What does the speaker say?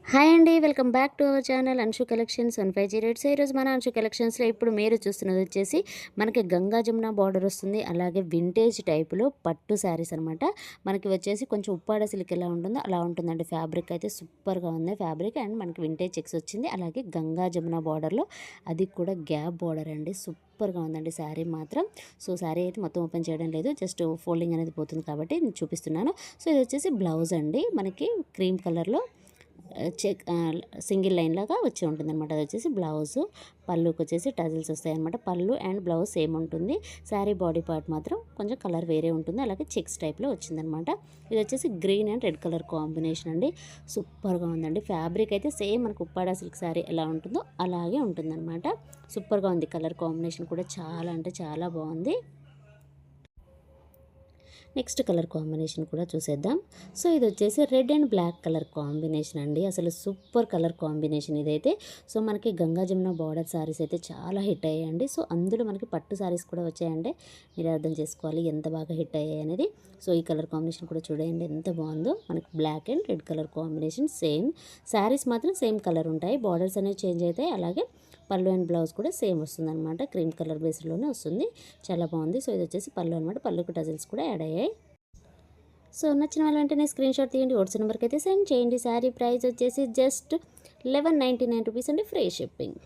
Hi అండి, welcome back to our channel Anshu collections 1508. So ఈరోజు మన అంశు కలెక్షన్స్లో ఇప్పుడు మీరు చూస్తున్నది వచ్చేసి మనకి గంగా జమున బార్డర్ వస్తుంది. అలాగే వింటేజ్ టైపులో పట్టు శారీస్ అనమాట. మనకి వచ్చేసి కొంచెం ఉప్పాడ సిల్క్ ఎలా ఉంటుందో అలా ఉంటుందండి. ఫ్యాబ్రిక్ అయితే సూపర్గా ఉంది ఫ్యాబ్రిక్. అండ్ మనకి వింటేజ్ చెక్స్ వచ్చింది. అలాగే గంగా జమున బార్డర్లో అది కూడా గ్యాప్ బార్డర్ అండి. సూపర్గా ఉందండి శారీ మాత్రం. సో శారీ అయితే మొత్తం ఓపెన్ చేయడం లేదు, జస్ట్ ఫోల్డింగ్ అనేది పోతుంది కాబట్టి నేను చూపిస్తున్నాను. సో ఇది వచ్చేసి బ్లౌజ్ అండి, మనకి క్రీమ్ కలర్లో చెక్ సింగిల్ లైన్ లాగా వచ్చి ఉంటుందన్నమాట. అది వచ్చేసి బ్లౌజు. పళ్ళుకి వచ్చేసి టజిల్స్ వస్తాయన్నమాట. పళ్ళు అండ్ బ్లౌజ్ సేమ్ ఉంటుంది. శారీ బాడీ పార్ట్ మాత్రం కొంచెం కలర్ వేరే ఉంటుంది. అలాగే చెక్స్ టైప్లో వచ్చిందనమాట. ఇది వచ్చేసి green and red colour combination అండి. సూపర్గా ఉందండి. ఫ్యాబ్రిక్ అయితే సేమ్ మనకు ఉప్పాడ సిల్క్ శారీ ఎలా ఉంటుందో అలాగే ఉంటుందన్నమాట. సూపర్గా ఉంది. కలర్ కాంబినేషన్ కూడా చాలా అంటే చాలా బాగుంది. నెక్స్ట్ కలర్ కాంబినేషన్ కూడా చూసేద్దాం. సో ఇది వచ్చేసి red and black colour combination అండి. అసలు సూపర్ కలర్ కాంబినేషన్ ఇదైతే. సో మనకి గంగా జమున బార్డర్ శారీస్ అయితే చాలా హిట్ అయ్యాయండి. సో అందులో మనకి పట్టు శారీస్ కూడా వచ్చాయండి. మీరు అర్థం చేసుకోవాలి ఎంత బాగా హిట్ అయ్యాయి అనేది. సో ఈ కలర్ కాంబినేషన్ కూడా చూడండి ఎంత బాగుందో. మనకి black and red colour combination same. Saris మాత్రం సేమ్ కలర్ ఉంటాయి, బార్డర్స్ అనేవి చేంజ్ అవుతాయి. అలాగే పళ్ళు అండ్ బ్లౌజ్ కూడా సేమ్ వస్తుందన్నమాట. క్రీమ్ కలర్ బేస్లోనే వస్తుంది. చాలా బాగుంది. సో ఇది వచ్చేసి పళ్ళు అనమాట. పళ్ళుకి టజిల్స్ కూడా యాడ్ అయ్యాయి. సో నచ్చిన వాళ్ళు వెంటనే స్క్రీన్ షాట్ తీయండి, వాట్సాప్ నెంబర్కి అయితే సెండ్ చేయండి. శారీ ప్రైస్ వచ్చేసి జస్ట్ 1199 రూపీస్ అండి, ఫ్రీ షిప్పింగ్.